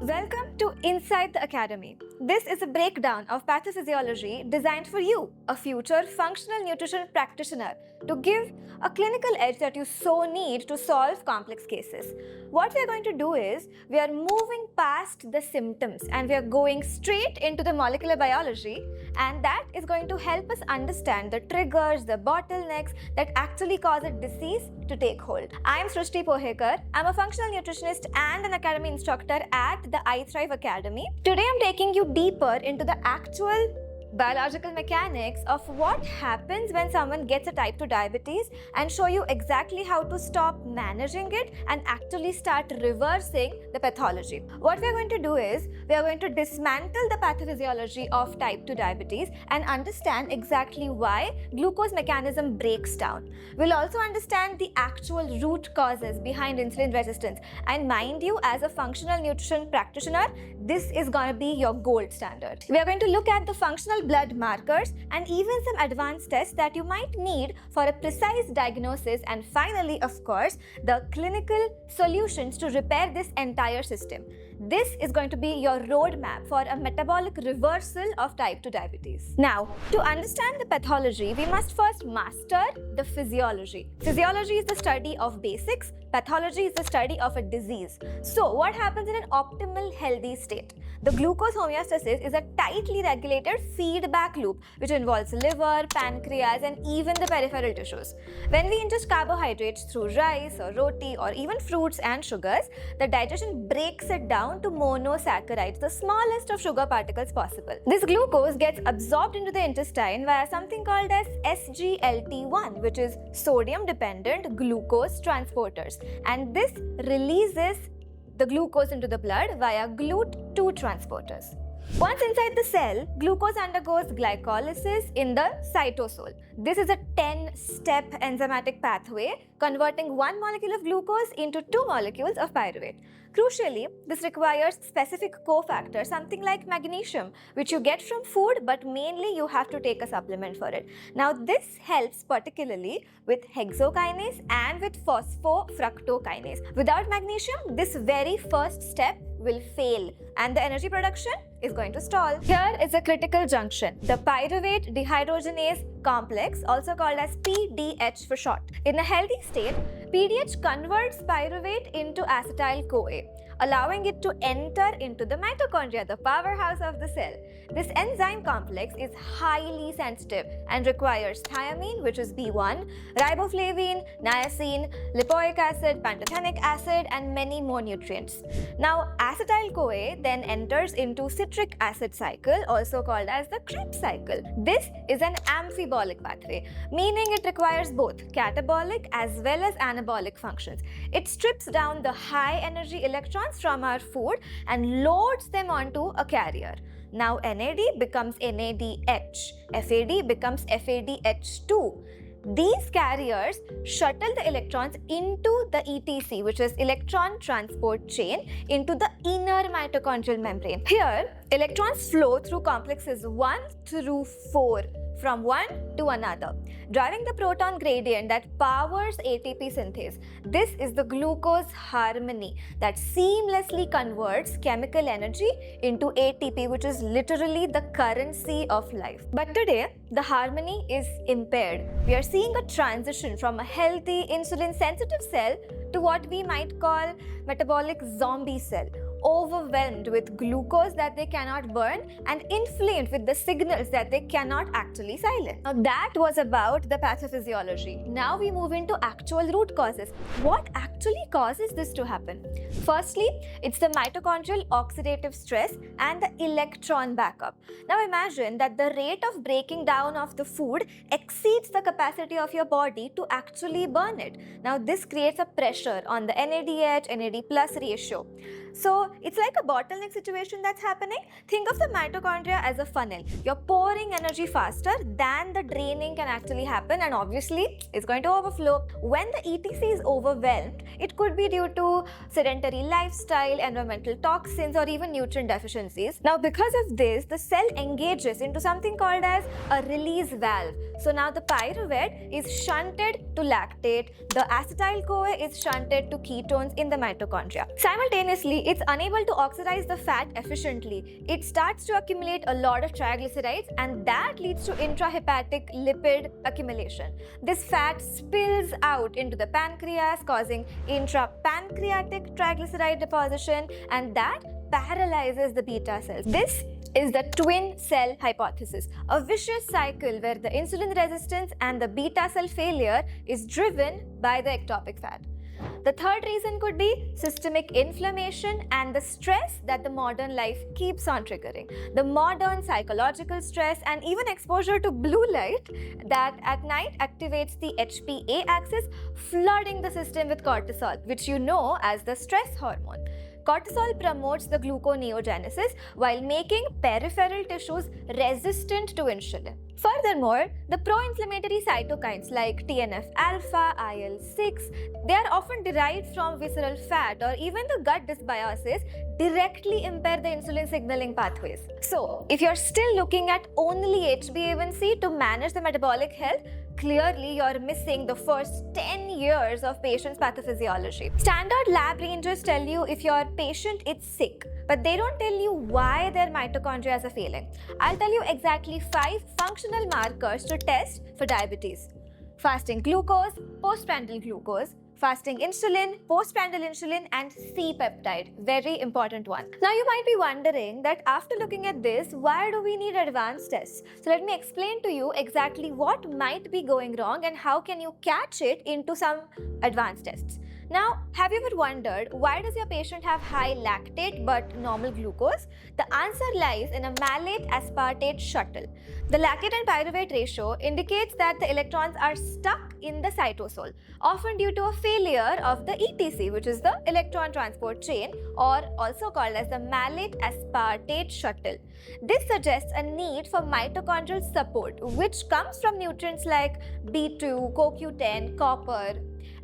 Welcome to Inside the Academy. This is a breakdown of pathophysiology designed for you, a future functional nutrition practitioner, to give a clinical edge that you so need to solve complex cases. What we are going to do is, we are moving past the symptoms and we are going straight into the molecular biology, and that is going to help us understand the triggers, the bottlenecks that actually cause a disease to take hold. I am Srishti Pohekar. I'm a functional nutritionist and an academy instructor at the iThrive Academy. Today I'm taking you deeper into the actual biological mechanics of what happens when someone gets a type 2 diabetes and show you exactly how to stop managing it and actually start reversing the pathology. What we are going to do is, we are going to dismantle the pathophysiology of type 2 diabetes and understand exactly why glucose mechanism breaks down. We'll also understand the actual root causes behind insulin resistance, and mind you, as a functional nutrition practitioner, this is going to be your gold standard. We are going to look at the functional blood markers and even some advanced tests that you might need for a precise diagnosis, and finally, of course, the clinical solutions to repair this entire system. This is going to be your roadmap for a metabolic reversal of type 2 diabetes. Now, to understand the pathology, we must first master the physiology. Physiology is the study of basics. Pathology is the study of a disease. So, what happens in an optimal healthy state? The glucose homeostasis is a tightly regulated feedback loop which involves liver, pancreas, and even the peripheral tissues. When we ingest carbohydrates through rice or roti or even fruits and sugars, the digestion breaks it down to monosaccharides, the smallest of sugar particles possible. This glucose gets absorbed into the intestine via something called as SGLT1, which is sodium-dependent glucose transporters, and this releases the glucose into the blood via GLUT2 transporters. Once inside the cell, glucose undergoes glycolysis in the cytosol. This is a 10-step enzymatic pathway converting one molecule of glucose into two molecules of pyruvate. Crucially, this requires specific cofactor, something like magnesium, which you get from food, but mainly you have to take a supplement for it. Now, this helps particularly with hexokinase and with phosphofructokinase. Without magnesium, this very first step will fail and the energy production is going to stall. Here is a critical junction, the pyruvate dehydrogenase complex, also called as PDH for short. In a healthy state, PDH converts pyruvate into acetyl-CoA, allowing it to enter into the mitochondria, the powerhouse of the cell. This enzyme complex is highly sensitive and requires thiamine, which is B1, riboflavin, niacin, lipoic acid, pantothenic acid, and many more nutrients. Now, acetyl-CoA then enters into citric acid cycle, also called as the Krebs cycle. This is an amphibolic pathway, meaning it requires both catabolic as well as anabolic functions. It strips down the high energy electrons from our food and loads them onto a carrier. Now NAD becomes NADH, FAD becomes FADH2. These carriers shuttle the electrons into the ETC, which is electron transport chain, into the inner mitochondrial membrane. Here, electrons flow through complexes 1 through 4 from one to another, driving the proton gradient that powers ATP synthase. This is the glucose harmony that seamlessly converts chemical energy into ATP, which is literally the currency of life. But today, the harmony is impaired. We are seeing a transition from a healthy insulin-sensitive cell to what we might call metabolic zombie cell, overwhelmed with glucose that they cannot burn and inflamed with the signals that they cannot actually silence. Now that was about the pathophysiology. Now we move into actual root causes. What actually causes this to happen? Firstly, it's the mitochondrial oxidative stress and the electron backup. Now imagine that the rate of breaking down of the food exceeds the capacity of your body to actually burn it. Now this creates a pressure on the NADH, NAD+ ratio. So it's like a bottleneck situation that's happening. Think of the mitochondria as a funnel. You're pouring energy faster than the draining can actually happen, and obviously it's going to overflow. When the ETC is overwhelmed, it could be due to sedentary lifestyle, environmental toxins, or even nutrient deficiencies. Now because of this, the cell engages into something called as a release valve. So now the pyruvate is shunted to lactate, the acetyl-CoA is shunted to ketones in the mitochondria. Simultaneously, It's unable to oxidize the fat efficiently. It starts to accumulate a lot of triglycerides, and that leads to intrahepatic lipid accumulation. This fat spills out into the pancreas, causing intrapancreatic triglyceride deposition, and that paralyzes the beta cells. This is the twin cell hypothesis, a vicious cycle where the insulin resistance and the beta cell failure is driven by the ectopic fat. The third reason could be systemic inflammation and the stress that the modern life keeps on triggering. The modern psychological stress and even exposure to blue light that at night activates the HPA axis, flooding the system with cortisol, which you know as the stress hormone. Cortisol promotes the gluconeogenesis while making peripheral tissues resistant to insulin. Furthermore, the pro-inflammatory cytokines like TNF-alpha, IL-6, they are often derived from visceral fat, or even the gut dysbiosis directly impair the insulin signaling pathways. So, if you're still looking at only HbA1c to manage the metabolic health, clearly you're missing the first 10 years of patient's pathophysiology. Standard lab ranges tell you if your patient is sick, but they don't tell you why their mitochondria are failing. I'll tell you exactly 5 functional markers to test for diabetes. Fasting glucose, postprandial glucose, fasting insulin, postprandial insulin, and C-peptide. Very important one. Now you might be wondering that after looking at this, why do we need advanced tests? So let me explain to you exactly what might be going wrong and how can you catch it into some advanced tests. Now, have you ever wondered why does your patient have high lactate but normal glucose? The answer lies in a malate-aspartate shuttle. The lactate and pyruvate ratio indicates that the electrons are stuck in the cytosol, often due to a failure of the ETC, which is the electron transport chain, or also called as the malate-aspartate shuttle. This suggests a need for mitochondrial support, which comes from nutrients like B2, CoQ10, copper.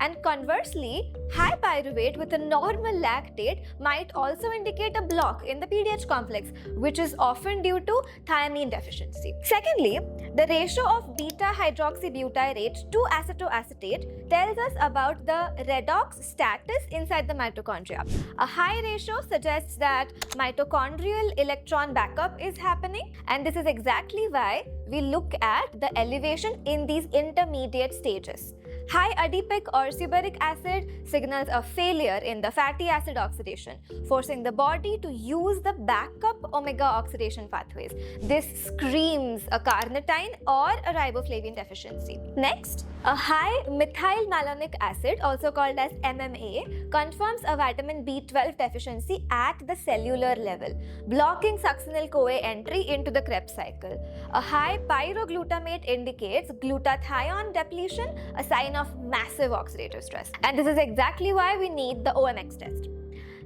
And conversely, high pyruvate with a normal lactate might also indicate a block in the PDH complex, which is often due to thiamine deficiency. Secondly, the ratio of beta-hydroxybutyrate to acetoacetate tells us about the redox status inside the mitochondria. A high ratio suggests that mitochondrial electron backup is happening, and this is exactly why we look at the elevation in these intermediate stages. High adipic or suberik acid signals a failure in the fatty acid oxidation, forcing the body to use the backup omega oxidation pathways. This screams a carnitine or a riboflavin deficiency. Next, a high methylmalonic acid, also called as MMA, confirms a vitamin B12 deficiency at the cellular level, blocking succinyl-CoA entry into the Krebs cycle. A high pyroglutamate indicates glutathione depletion, a sign of massive oxidative stress. And this is exactly why we need the OMX test.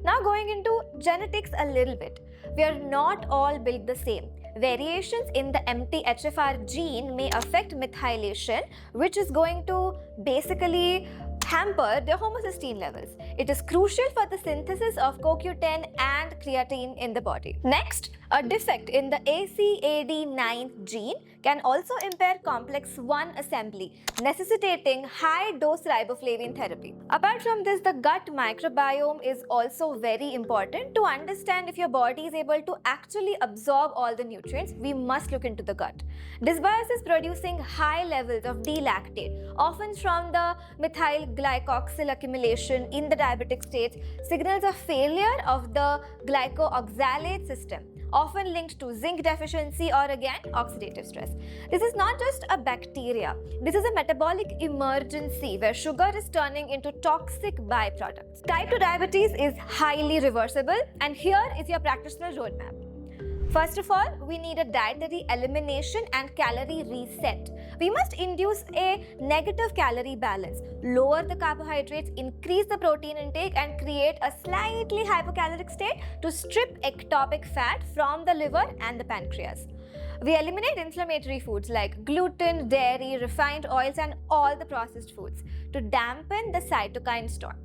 Now going into genetics a little bit. We are not all built the same. Variations in the MTHFR gene may affect methylation, which is going to basically hamper the homocysteine levels. It is crucial for the synthesis of CoQ10 and creatine in the body. Next, a defect in the ACAD9 gene can also impair complex 1 assembly, necessitating high-dose riboflavin therapy. Apart from this, the gut microbiome is also very important. To understand if your body is able to actually absorb all the nutrients, we must look into the gut. Dysbiosis producing high levels of D-lactate, often from the methyl glycoxyl accumulation in the diabetic states, signals a failure of the glycooxalate system, often linked to zinc deficiency or again oxidative stress. This is not just a bacteria. This is a metabolic emergency where sugar is turning into toxic byproducts. Type 2 diabetes is highly reversible, and here is your practitioner roadmap. First of all, we need a dietary elimination and calorie reset. We must induce a negative calorie balance, lower the carbohydrates, increase the protein intake, and create a slightly hypocaloric state to strip ectopic fat from the liver and the pancreas. We eliminate inflammatory foods like gluten, dairy, refined oils, and all the processed foods to dampen the cytokine storm.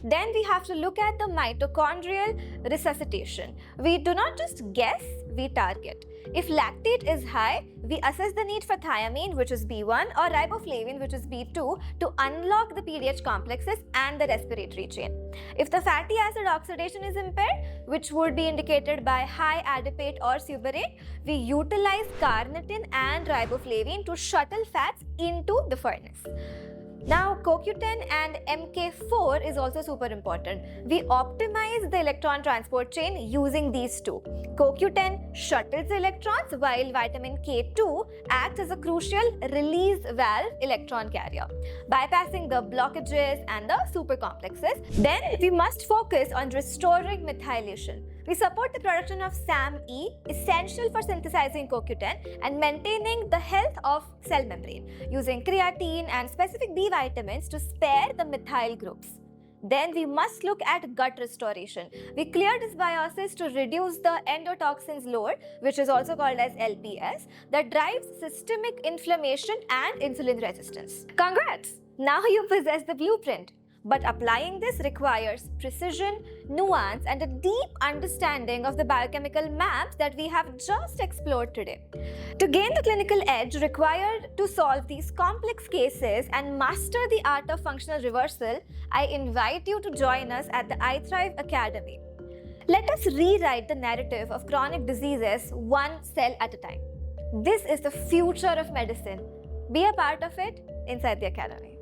Then we have to look at the mitochondrial resuscitation. We do not just guess, we target. If lactate is high, we assess the need for thiamine, which is B1, or riboflavin, which is B2, to unlock the PDH complexes and the respiratory chain. If the fatty acid oxidation is impaired, which would be indicated by high adipate or suberate, we utilize carnitine and riboflavin to shuttle fats into the furnace. Now, CoQ10 and MK4 is also super important. We optimize the electron transport chain using these two. CoQ10 shuttles the electrons, while vitamin K2 acts as a crucial release valve electron carrier, bypassing the blockages and the supercomplexes. Then we must focus on restoring methylation. We support the production of SAMe, essential for synthesizing CoQ10 and maintaining the health of cell membrane, using creatine and specific B vitamins to spare the methyl groups. Then we must look at gut restoration. We clear dysbiosis to reduce the endotoxins load, which is also called as LPS, that drives systemic inflammation and insulin resistance. Congrats! Now you possess the blueprint. But applying this requires precision, nuance, and a deep understanding of the biochemical maps that we have just explored today. To gain the clinical edge required to solve these complex cases and master the art of functional reversal, I invite you to join us at the iThrive Academy. Let us rewrite the narrative of chronic diseases one cell at a time. This is the future of medicine. Be a part of it inside the Academy.